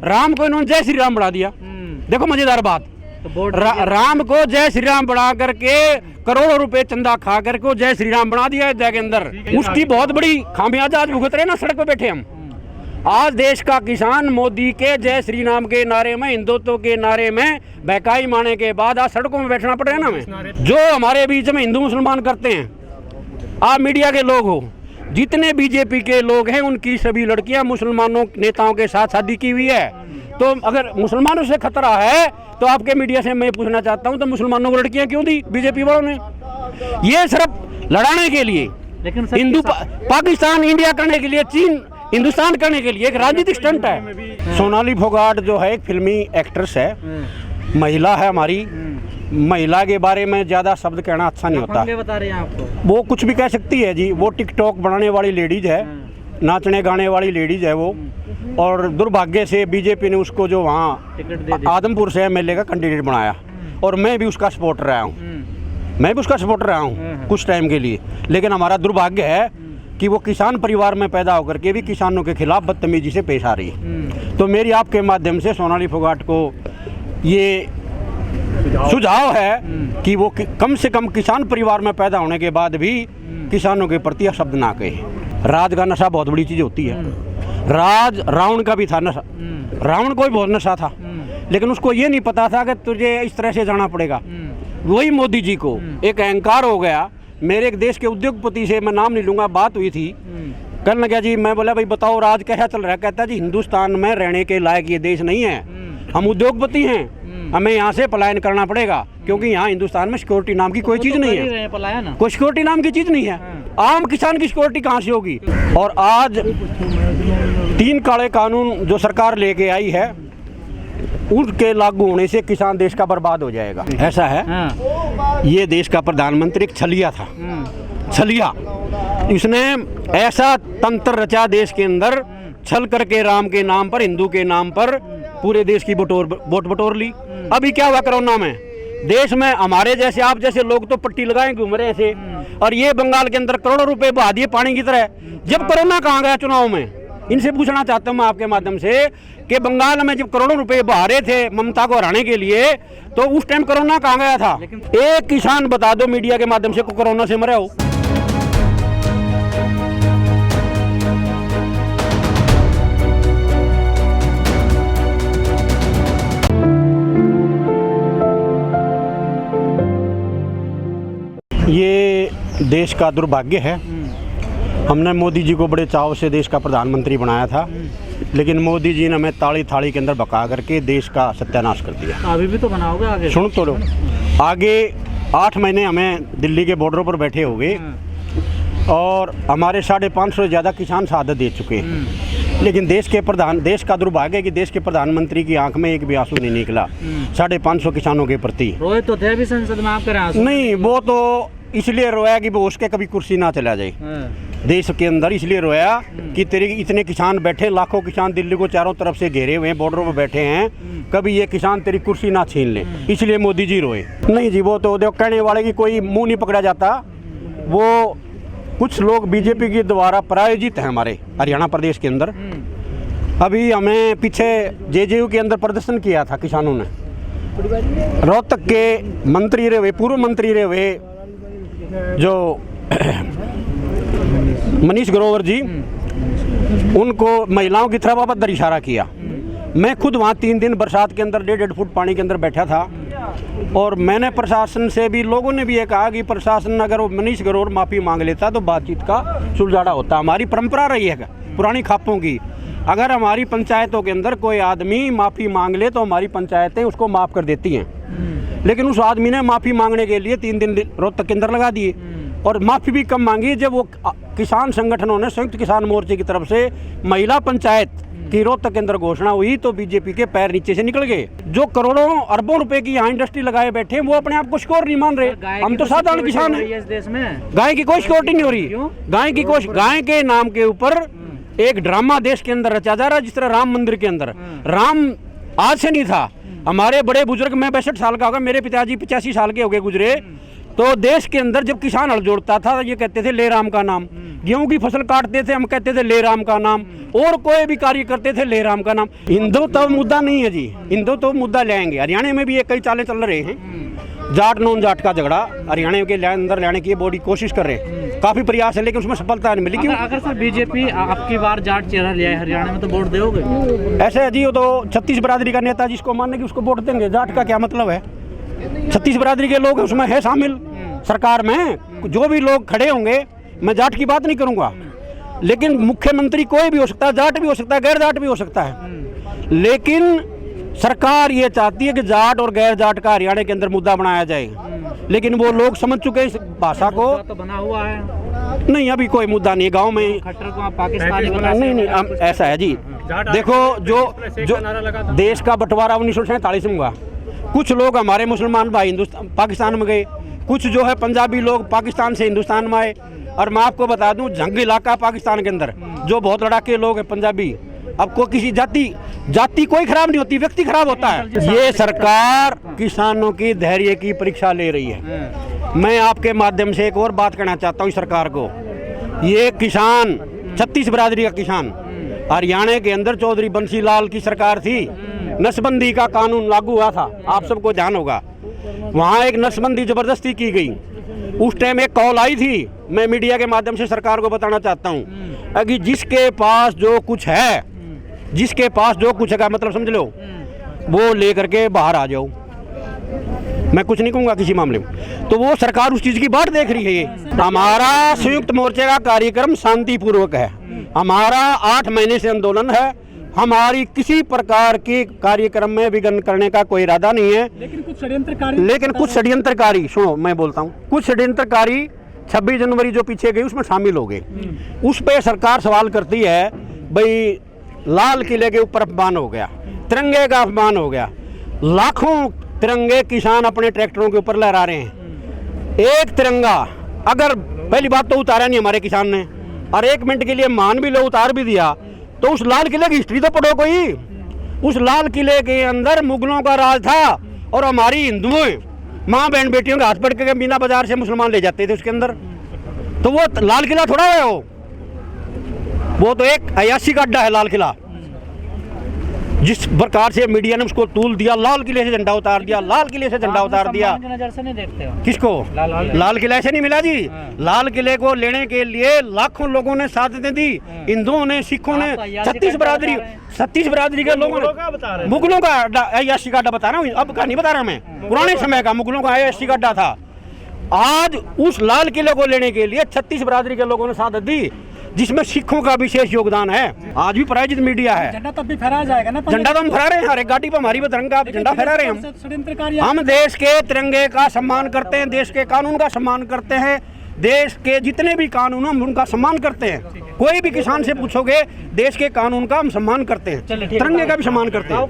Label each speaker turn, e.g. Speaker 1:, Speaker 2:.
Speaker 1: राम को इन्होंने जय श्री राम बढ़ा दिया। देखो मजेदार बात, तो राम को जय श्री राम बढ़ा करके करोड़ों रुपए चंदा खा करके वो जय श्री राम बना दिया अयोध्या के अंदर। उसकी बहुत बड़ी खामियाजा आज भुगत रहे ना, सड़क पे बैठे हम। आज देश का किसान मोदी के जय श्री राम के नारे में, हिंदुत्व के नारे में बहकाई मारने के बाद आज सड़कों में बैठना पड़ रहा है ना हमें। जो हमारे बीच में हिंदू मुसलमान करते हैं, आप मीडिया के लोग हो, जितने बीजेपी के लोग हैं उनकी सभी लड़कियां मुसलमानों नेताओं के साथ शादी की हुई है। तो अगर मुसलमानों से खतरा है तो आपके मीडिया से मैं पूछना चाहता हूं, तो मुसलमानों को लड़कियां क्यों दी बीजेपी वालों ने? ये सिर्फ लड़ाने के लिए, लेकिन हिंदू पाकिस्तान इंडिया करने के लिए, चीन हिंदुस्तान करने के लिए एक राजनीतिक स्टंट है। सोनाली फोगाट जो है एक फिल्मी एक्ट्रेस है, महिला है हमारी। महिला के बारे में ज्यादा शब्द कहना अच्छा नहीं होता।
Speaker 2: बता रहे हैं आपको,
Speaker 1: वो कुछ भी कह सकती है जी। वो टिकटॉक बनाने वाली लेडीज है, नाचने गाने वाली लेडीज है वो। और दुर्भाग्य से बीजेपी ने उसको जो वहाँ आदमपुर से एमएलए का कैंडिडेट बनाया, और मैं भी उसका सपोर्टर रहा हूँ। मैं भी उसका सपोर्टर रहा हूँ कुछ टाइम के लिए। लेकिन हमारा दुर्भाग्य है कि वो किसान परिवार में पैदा होकर के भी किसानों के खिलाफ बदतमीजी से पेश आ रही है। तो मेरी आपके माध्यम से सोनाली फोगाट को ये सुझाव है कि वो कम से कम किसान परिवार में पैदा होने के बाद भी किसानों के प्रति शब्द ना कहे। राज का नशा बहुत बड़ी चीज होती है। राज रावण का भी था नशा, रावण को भी बहुत नशा था, लेकिन उसको ये नहीं पता था कि तुझे इस तरह से जाना पड़ेगा। वही मोदी जी को एक अहंकार हो गया। मेरे एक देश के उद्योगपति से, मैं नाम नहीं लूंगा, बात हुई थी। कहने लगा जी, मैं बोला भाई बताओ राज कैसा चल रहा है? कहता जी हिंदुस्तान में रहने के लायक ये देश नहीं है, हम उद्योगपति हैं, हमें यहाँ से पलायन करना पड़ेगा, क्योंकि यहाँ हिंदुस्तान में सिक्योरिटी नाम की कोई चीज नहीं है। कोई सिक्योरिटी नाम की चीज नहीं है। आम किसान की सिक्योरिटी कहाँ से होगी? और आज 3 काले कानून जो सरकार लेके आई है, उनके लागू होने से किसान देश का बर्बाद हो जाएगा। ऐसा है, ये देश का प्रधानमंत्री एक छलिया था, छलिया। इसने ऐसा तंत्र रचा देश के अंदर, छल करके राम के नाम पर, हिंदू के नाम पर पूरे देश की वोट बटोर ली। अभी क्या हुआ कोरोना में? देश में हमारे जैसे, आप जैसे लोग तो पट्टी लगाए घूम रहे ऐसे, और ये बंगाल के अंदर करोड़ों रुपए बहा दिए पानी की तरह। जब कोरोना कहाँ गया चुनाव में? इनसे पूछना चाहता हूँ मैं आपके माध्यम से कि बंगाल में जब करोड़ों रुपए बहा रहे थे ममता को हराने के लिए, तो उस टाइम कोरोना कहाँ गया था? एक किसान बता दो मीडिया के माध्यम से को कोरोना से मरा हो। ये देश का दुर्भाग्य है। हमने मोदी जी को बड़े चाव से देश का प्रधानमंत्री बनाया था, लेकिन मोदी जी ने हमें ताड़ी थाली के अंदर बका करके देश का सत्यानाश कर दिया।
Speaker 2: अभी भी तो बनाओगे आगे? सुन
Speaker 1: तो लो, आगे 8 महीने हमें दिल्ली के बॉर्डरों पर बैठे हो गए, और हमारे 550 से ज़्यादा किसान शहादत दे चुके हैं। लेकिन देश का दुर्भाग्य है कि देश के प्रधानमंत्री की आंख में एक भी आंसू नहीं निकला 550 किसानों के प्रति।
Speaker 2: रोए तो थे अभी संसद में, आप करें
Speaker 1: नहीं, वो तो इसलिए रोया कि वो उसके कभी कुर्सी ना चला जाए देश के अंदर। इसलिए रोया कि तेरे इतने किसान बैठे, लाखों किसान दिल्ली को चारों तरफ से घेरे हुए हैं, बॉर्डरों पर बैठे हैं, कभी ये किसान तेरी कुर्सी ना छीन ले, इसलिए मोदी जी रोए। नहीं जी, वो तो देखो कहने वाले की कोई मुंह नहीं पकड़ा जाता। वो कुछ लोग बीजेपी के द्वारा प्रायोजित हैं हमारे हरियाणा प्रदेश के अंदर। अभी हमें पीछे जेजेयू के अंदर प्रदर्शन किया था किसानों ने। रोहतक के मंत्री रहे हुए, पूर्व मंत्री रहे हुए जो मनीष ग्रोवर जी, उनको महिलाओं की तरफ अभद्र इशारा किया। मैं खुद वहाँ 3 दिन बरसात के अंदर 1.5 फुट पानी के अंदर बैठा था, और मैंने प्रशासन से भी, लोगों ने भी ये कहा कि प्रशासन अगर वो मनीष ग्रोवर माफ़ी मांग लेता तो बातचीत का सुलझाड़ा होता। हमारी परंपरा रही है पुरानी खापों की, अगर हमारी पंचायतों के अंदर कोई आदमी माफ़ी मांग ले तो हमारी पंचायतें उसको माफ़ कर देती हैं। लेकिन उस आदमी ने माफ़ी मांगने के लिए 3 दिन रोहतक के अंदर लगा दिए, और माफ़ी भी कम मांगी जब वो किसान संगठनों ने, संयुक्त किसान मोर्चे की तरफ से महिला पंचायत की रोहतक के अंदर घोषणा हुई तो बीजेपी के पैर नीचे से निकल गए। जो करोड़ों अरबों रुपए की यहाँ इंडस्ट्री लगाए बैठे, वो अपने आप को सिक्योर नहीं मान रहे। हम तो साधारण किसान हैं।
Speaker 2: इस देश में
Speaker 1: गाय की कोई सिक्योरिटी नहीं हो रही। गाय के नाम के ऊपर एक ड्रामा देश के अंदर रचा जा रहा है। जिस तरह राम मंदिर के अंदर, राम आज से नहीं था, हमारे बड़े बुजुर्ग, मैं 62 साल का होगा, मेरे पिताजी 85 साल के हो गए गुजरे, तो देश के अंदर जब किसान हल जोड़ता था ये कहते थे ले राम का नाम, गेहूं की फसल काटते थे हम कहते थे ले राम का नाम, और कोई भी कार्य करते थे ले राम का नाम। हिंदुत्व मुद्दा नहीं है जी, हिंदुत्व मुद्दा ले आएंगे। हरियाणा में भी ये कई चालें चल रहे हैं, जाट नॉन जाट का झगड़ा हरियाणा के अंदर लाने की बड़ी कोशिश कर रहे हैं, काफी प्रयास है लेकिन उसमें सफलता नहीं मिली। क्यों?
Speaker 2: अगर सर बीजेपी आपकी बार जाट चेहरा ले आए हरियाणा में तो वोट दोगे?
Speaker 1: ऐसे है जी, वो तो 36 बरादरी का नेता जिसको मानने की उसको वोट देंगे, जाट का क्या मतलब है? 36 बरादरी के लोग उसमें है शामिल सरकार में, जो भी लोग खड़े होंगे, मैं जाट की बात नहीं करूंगा, लेकिन मुख्यमंत्री कोई भी हो सकता है, जाट भी हो सकता है, गैर जाट भी हो सकता है। लेकिन सरकार ये चाहती है कि जाट और गैर जाट का हरियाणा के अंदर मुद्दा बनाया जाए, लेकिन वो लोग समझ चुके हैं इस भाषा को।
Speaker 2: तो बना हुआ है
Speaker 1: नहीं, अभी कोई मुद्दा नहीं है गांव में।
Speaker 2: खट्टर को आप पाकिस्तानी बना
Speaker 1: नहीं, ऐसा है जी, देखो जो देश का बंटवारा 1947 में हुआ, कुछ लोग हमारे मुसलमान भाई हिंदुस्तान पाकिस्तान में गए, कुछ जो है पंजाबी लोग पाकिस्तान से हिंदुस्तान में आए। और मैं आपको बता दूं, जंग इलाका पाकिस्तान के अंदर जो बहुत लड़ाके लोग हैं पंजाबी, अब को किसी जाति कोई खराब नहीं होती, व्यक्ति खराब होता है। ये सरकार किसानों की धैर्य की परीक्षा ले रही है। मैं आपके माध्यम से एक और बात कहना चाहता हूँ सरकार को, ये किसान 36 बरादरी का किसान, हरियाणा के अंदर चौधरी बंसी लाल की सरकार थी, नसबंदी का कानून लागू हुआ था, आप सबको ध्यान होगा। वहाँ एक नसबंदी जबरदस्ती की गई, उस टाइम एक कॉल आई थी, मैं मीडिया के माध्यम से सरकार को बताना चाहता हूँ कि जिसके पास जो कुछ है, जिसके पास जो कुछ है मतलब समझ लो, वो लेकर के बाहर आ जाओ। मैं कुछ नहीं कहूँगा किसी मामले में, तो वो सरकार उस चीज़ की बात देख रही है। ये हमारा संयुक्त मोर्चे का कार्यक्रम शांतिपूर्वक है, हमारा 8 महीने से आंदोलन है, हमारी किसी प्रकार की कार्यक्रम में विघ्न करने का कोई इरादा नहीं है। लेकिन कुछ षड्यंत्रकारी सुनो मैं बोलता हूँ, कुछ षड्यंत्रकारी 26 जनवरी जो पीछे गई उसमें शामिल हो गए। उस पर सरकार सवाल करती है, भाई लाल किले के ऊपर अपमान हो गया, तिरंगे का अपमान हो गया, लाखों तिरंगे किसान अपने ट्रैक्टरों के ऊपर लहरा रहे हैं। एक तिरंगा अगर पहली बात तो उतारा नहीं हमारे किसान ने, और 1 मिनट के लिए मान भी लो उतार भी दिया, तो उस लाल किले की हिस्ट्री तो पढ़ो कोई। उस लाल किले के अंदर मुगलों का राज था, और हमारी हिंदुओं माँ बहन बेटियों के हाथ पकड़ के मीना बाजार से मुसलमान ले जाते थे उसके अंदर। तो वो लाल किला थोड़ा है, वो तो एक अयाशी का अड्डा है लाल किला। जिस प्रकार से मीडिया ने उसको तूल दिया, लाल किले से झंडा उतार दिया, लाल किले से झंडा उतार दिया।
Speaker 2: नजर से नहीं देखते हो
Speaker 1: किसको? लाल किला ऐसे नहीं मिला जी। लाल किले को लेने के लिए लाखों लोगों ने साथ दी, हिंदुओं ने, सिखों ने, 36 बरादरी के लोगों ने। मुगलों का अयाशी का अड्डा बता रहा हूँ, अब का नहीं बता रहा मैं, पुराने समय का मुगलों का अयाशी का अड्डा था। आज उस लाल किले को लेने के लिए 36 बरादरी के लोगों ने साथ दी, जिसमें सिखों का विशेष योगदान है। आज भी पराजित मीडिया है।
Speaker 2: झंडा तब भी फहराया जाएगा ना?
Speaker 1: झंडा तो हम फहरा रहे हैं, हर एक गाड़ी पर हमारी तिरंगा झंडा फहरा रहे हैं हम देश के तिरंगे का सम्मान करते हैं, देश के कानून का सम्मान करते हैं, देश के जितने भी कानून हम उनका सम्मान करते हैं। कोई भी किसान से पूछोगे, देश के कानून का हम सम्मान करते हैं, तिरंगे का भी सम्मान करते हैं।